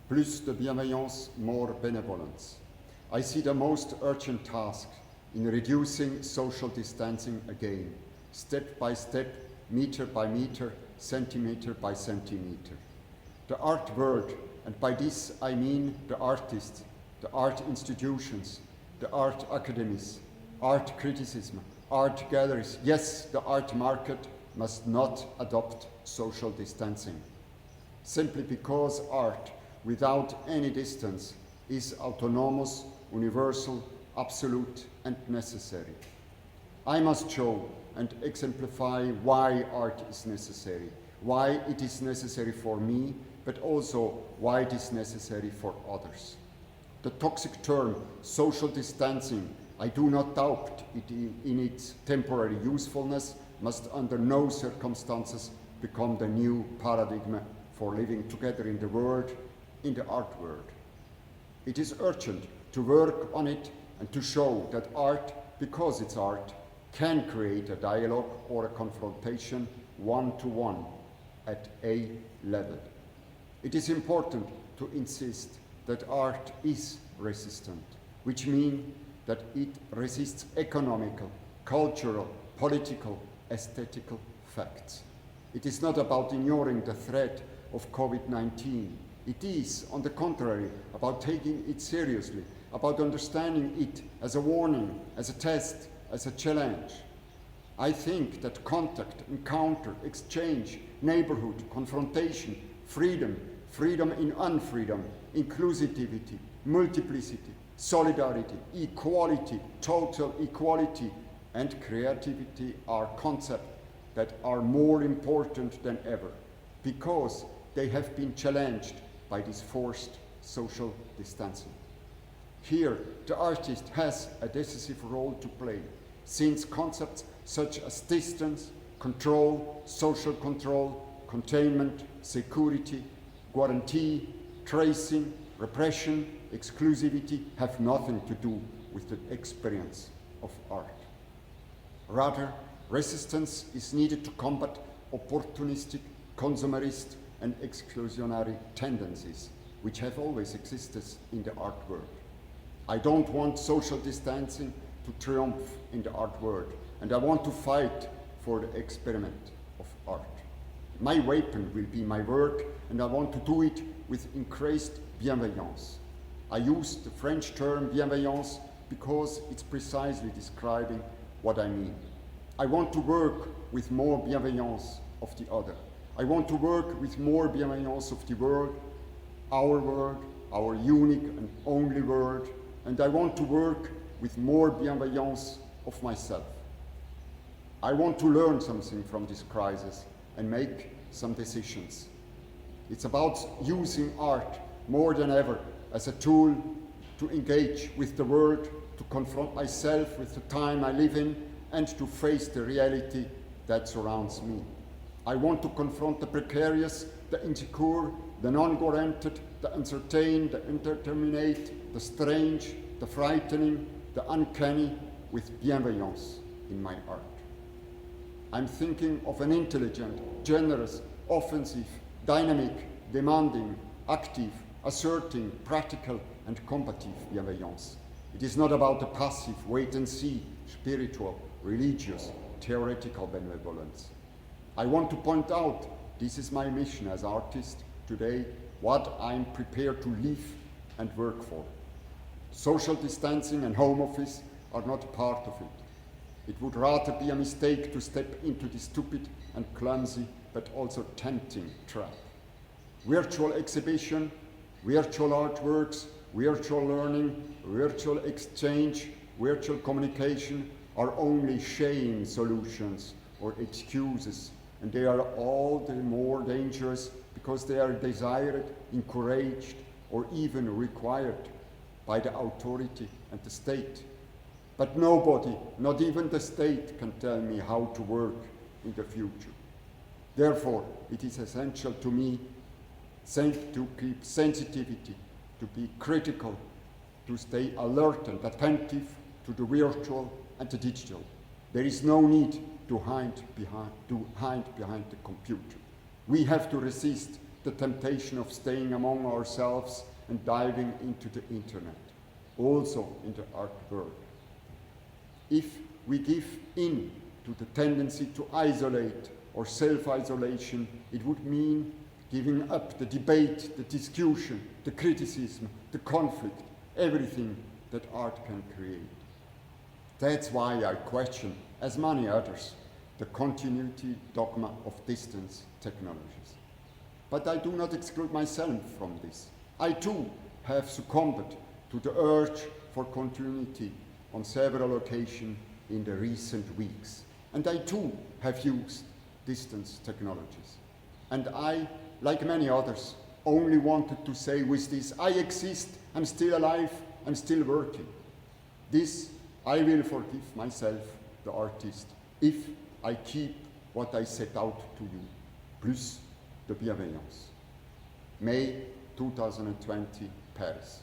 Plus de bienveillance, more benevolence. I see the most urgent task in reducing social distancing again, step by step, meter by meter, centimeter by centimeter. The art world, and by this I mean the artists, the art institutions, the art academies, art criticism, art galleries, yes, the art market must not adopt social distancing. Simply because art, without any distance, is autonomous, universal, absolute, and necessary. I must show and exemplify why art is necessary, why it is necessary for me, but also why it is necessary for others. The toxic term social distancing, I do not doubt it in its temporary usefulness, must under no circumstances become the new paradigm for living together in the world, in the art world. It is urgent to work on it and to show that art, because it's art, can create a dialogue or a confrontation one-to-one at a level. It is important to insist that art is resistant, which means that it resists economical, cultural, political, aesthetical facts. It is not about ignoring the threat of COVID-19. It is, on the contrary, about taking it seriously, about understanding it as a warning, as a test, as a challenge. I think that contact, encounter, exchange, neighborhood, confrontation, freedom, freedom in unfreedom, inclusivity, multiplicity, solidarity, equality, total equality, and creativity are concepts that are more important than ever because they have been challenged by this forced social distancing. Here, the artist has a decisive role to play, since concepts such as distance, control, social control, containment, security, guarantee, tracing, repression, exclusivity have nothing to do with the experience of art. Rather, resistance is needed to combat opportunistic, consumerist, and exclusionary tendencies which have always existed in the art world. I don't want social distancing to triumph in the art world, and I want to fight for the experiment of art. My weapon will be my work, and I want to do it with increased bienveillance. I use the French term bienveillance because it's precisely describing what I mean. I want to work with more bienveillance of the other. I want to work with more bienveillance of the world, our unique and only world, and I want to work with more bienveillance of myself. I want to learn something from this crisis and make some decisions. It's about using art more than ever as a tool to engage with the world, to confront myself with the time I live in, and to face the reality that surrounds me. I want to confront the precarious, the insecure, the non-guaranteed, the uncertain, the indeterminate, the strange, the frightening, the uncanny with bienveillance in my art. I'm thinking of an intelligent, generous, offensive, dynamic, demanding, active, asserting, practical, and combative bienveillance. It is not about the passive, wait-and-see, spiritual, religious, theoretical benevolence. I want to point out, this is my mission as artist today, what I'm prepared to live and work for. Social distancing and home office are not part of it. It would rather be a mistake to step into this stupid and clumsy but also tempting trap. Virtual exhibition, virtual artworks, virtual learning, virtual exchange, virtual communication are only shame solutions or excuses, and they are all the more dangerous because they are desired, encouraged, or even required by the authority and the state. But nobody, not even the state, can tell me how to work in the future. Therefore, it is essential to me to keep sensitivity, to be critical, to stay alert and attentive to the virtual and the digital. There is no need to hide behind the computer. We have to resist the temptation of staying among ourselves and diving into the internet, also in the art world. If we give in to the tendency to isolate or self-isolation, it would mean giving up the debate, the discussion, the criticism, the conflict, everything that art can create. That's why I question, as many others, the continuity dogma of distance technologies. But I do not exclude myself from this. I too have succumbed to the urge for continuity on several occasions in the recent weeks. And I too have used distance technologies. And I, like many others, only wanted to say with this, I exist, I'm still alive, I'm still working. This I will forgive myself, the artist, if I keep what I set out to you, plus de bienveillance. May 2020, Paris.